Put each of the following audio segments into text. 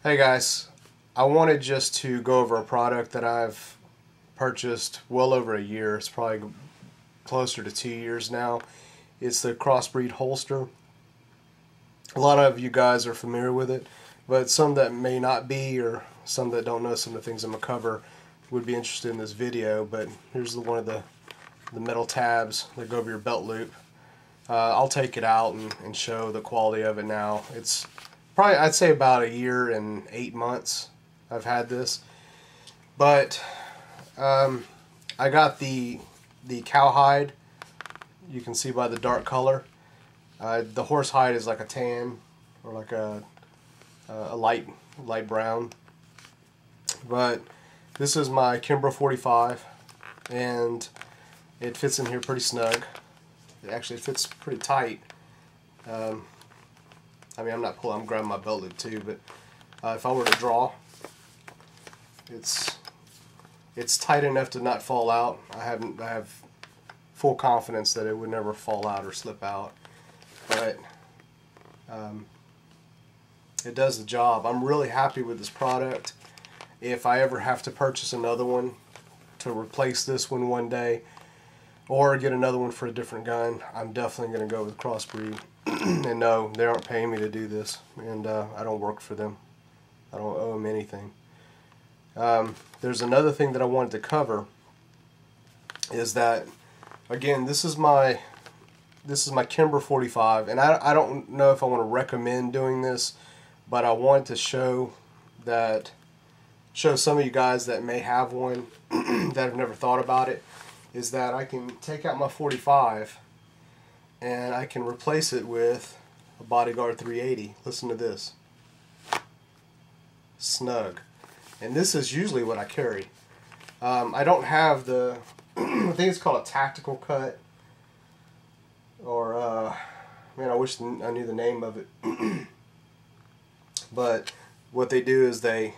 Hey guys, I wanted just to go over a product that I've purchased well over a year. It's probably closer to 2 years now. It's the Crossbreed holster. A lot of you guys are familiar with it, but some that may not be, or some that don't know some of the things I'm going to cover would be interested in this video. But here's one of the metal tabs that go over your belt loop. I'll take it out and show the quality of it now. It's probably, I'd say, about a year and 8 months I've had this. But I got the cowhide. You can see by the dark color. The horse hide is like a tan or like a light brown. But this is my Kimbrough 45, and it fits in here pretty snug. It actually fits pretty tight. I mean, I'm grabbing my belt loop too, but if I were to draw, it's tight enough to not fall out. I have full confidence that it would never fall out or slip out, but it does the job. I'm really happy with this product. If I ever have to purchase another one to replace this one day, or get another one for a different gun, I'm definitely going to go with Crossbreed. And no, they aren't paying me to do this, and I don't work for them. I don't owe them anything. There's another thing that I wanted to cover, is that, again, this is my Kimbrough 45, and I don't know if I want to recommend doing this, but I want to show some of you guys that may have one that have never thought about it, is that I can take out my 45 and I can replace it with a Bodyguard 380. Listen to this. Snug. And this is usually what I carry. I don't have the, I think it's called a tactical cut, or, man, I wish I knew the name of it. But what they do is they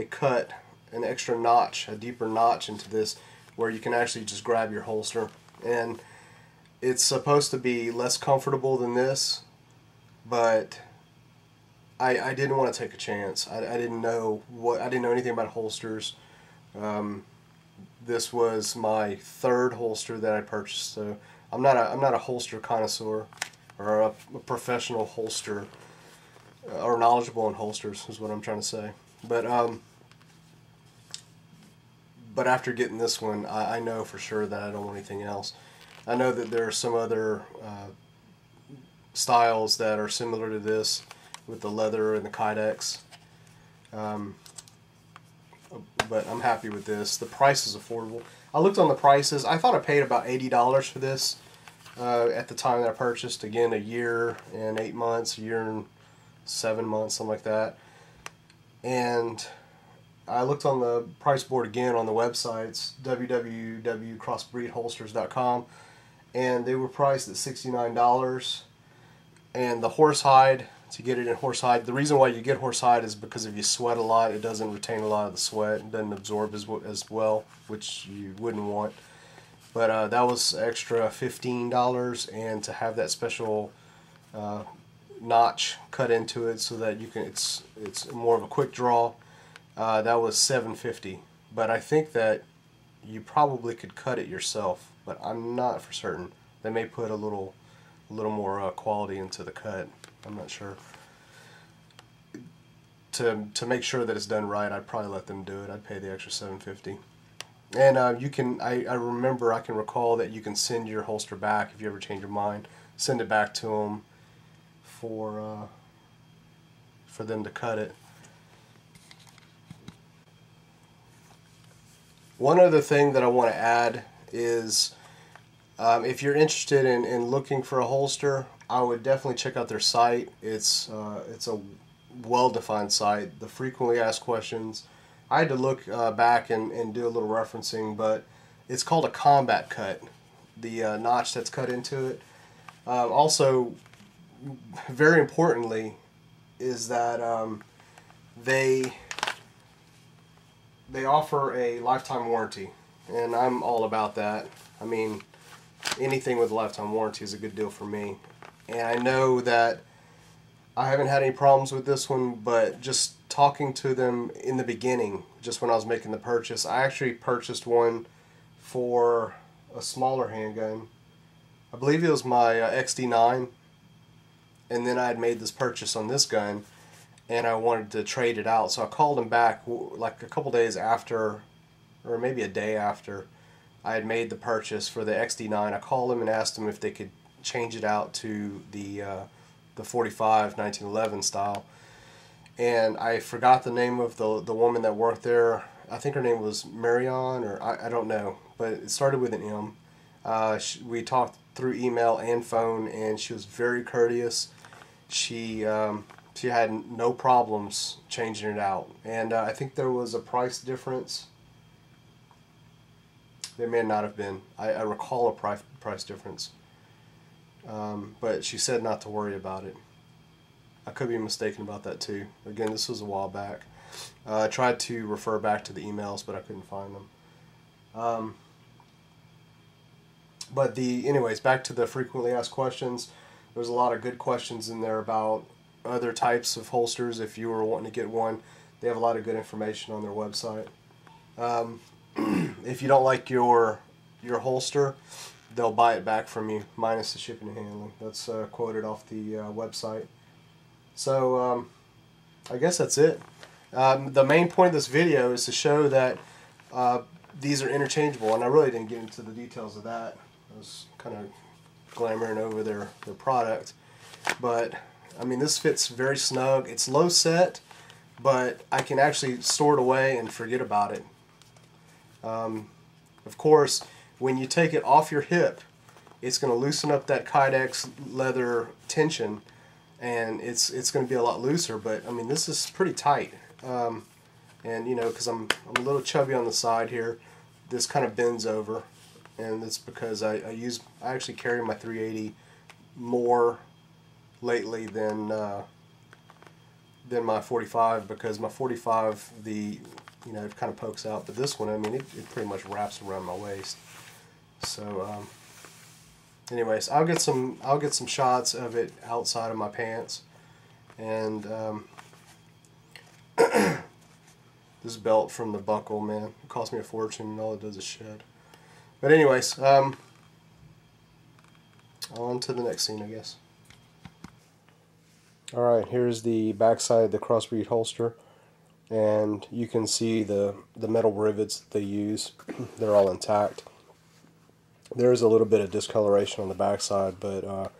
cut an extra notch, a deeper notch into this, where you can actually just grab your holster. And it's supposed to be less comfortable than this, but I didn't want to take a chance. I didn't know anything about holsters. This was my third holster that I purchased, so I'm not a holster connoisseur or a professional holster or knowledgeable in holsters, is what I'm trying to say. But after getting this one, I know for sure that I don't want anything else. I know that there are some other styles that are similar to this with the leather and the Kydex. But I'm happy with this. The price is affordable. I looked on the prices. I thought I paid about $80 for this at the time that I purchased. Again, a year and 8 months, a year and 7 months, something like that. And I looked on the price board again on the websites, www.crossbreedholsters.com, and they were priced at $69. And the horsehide, to get it in horsehide, the reason why you get horsehide is because if you sweat a lot, it doesn't retain a lot of the sweat. It doesn't absorb as well, which you wouldn't want. But that was extra $15, and to have that special notch cut into it so that you can, it's more of a quick draw. That was $7.50, but I think that you probably could cut it yourself, but I'm not for certain. They may put a little more quality into the cut. I'm not sure. To make sure that it's done right, I'd probably let them do it. I'd pay the extra $7.50. And you can, I can recall that you can send your holster back if you ever change your mind. Send it back to them for them to cut it. One other thing that I want to add is if you're interested in looking for a holster, I would definitely check out their site. It's a well-defined site. The frequently asked questions, I had to look back and do a little referencing, but it's called a combat cut, the notch that's cut into it. Also, very importantly, is that they offer a lifetime warranty, and I'm all about that. I mean, anything with a lifetime warranty is a good deal for me. And I know that I haven't had any problems with this one, but just talking to them in the beginning, just when I was making the purchase, I actually purchased one for a smaller handgun. I believe it was my XD9, and then I had made this purchase on this gun, and I wanted to trade it out. So I called them back like a couple days after, or maybe a day after I had made the purchase for the XD9. I called them and asked them if they could change it out to the 45 1911 style, and I forgot the name of the woman that worked there. I think her name was Marion, or I don't know, but it started with an M. We talked through email and phone, and she was very courteous. She had no problems changing it out, and I think there was a price difference. There may not have been. I recall a price difference, but she said not to worry about it. I could be mistaken about that too. Again, this was a while back. I tried to refer back to the emails, but I couldn't find them. But anyways, back to the frequently asked questions. There's a lot of good questions in there about other types of holsters. If you were wanting to get one, they have a lot of good information on their website. If you don't like your holster, they'll buy it back from you, minus the shipping and handling. That's quoted off the website. So I guess that's it. The main point of this video is to show that these are interchangeable, and I really didn't get into the details of that. I was kind of glamoring over their product, but I mean, this fits very snug. It's low set, but I can actually store it away and forget about it. Of course, when you take it off your hip, it's going to loosen up that Kydex leather tension, and it's going to be a lot looser. But I mean, this is pretty tight, and you know, because I'm a little chubby on the side here, this kind of bends over, and it's because I actually carry my 380 more lately than my 45, because my 45, it kind of pokes out, but this one, I mean, it pretty much wraps around my waist. So anyways, I'll get some shots of it outside of my pants, and this belt from the buckle, man, it cost me a fortune, and all it does is shed. But anyways, on to the next scene, I guess. Alright, here's the backside of the Crossbreed holster, and you can see the metal rivets that they use. They're all intact. There's a little bit of discoloration on the backside, but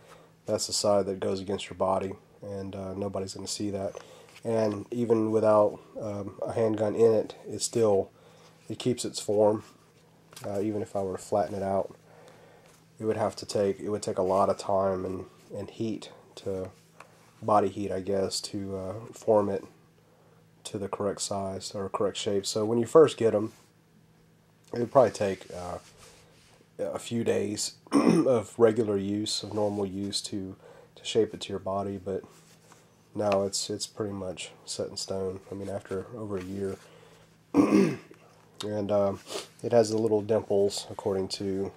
that's the side that goes against your body, and nobody's going to see that. And even without a handgun in it, it keeps its form. Even if I were to flatten it out, it would take a lot of time and heat, body heat, I guess, to form it to the correct size or correct shape. So when you first get them, it would probably take a few days of regular use, of normal use, to shape it to your body. But now it's pretty much set in stone. I mean, after over a year. And it has the little dimples, according to,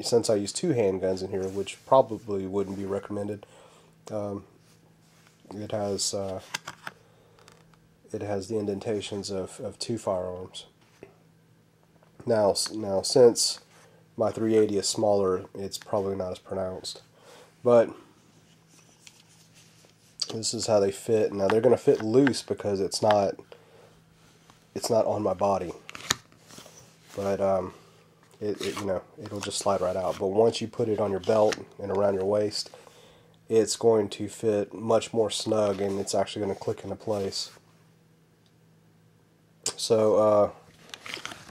since I use two handguns in here, which probably wouldn't be recommended. It has the indentations of two firearms. Now since my 380 is smaller, it's probably not as pronounced. But this is how they fit. Now they're going to fit loose because it's not on my body. But it'll just slide right out. But once you put it on your belt and around your waist, it's going to fit much more snug, and it's actually going to click into place. So,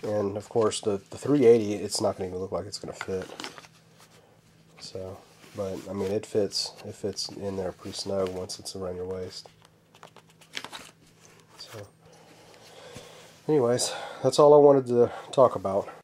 and of course the 380, it's not going to even look like it's going to fit. So, but I mean, it fits in there pretty snug once it's around your waist. So, anyways, that's all I wanted to talk about.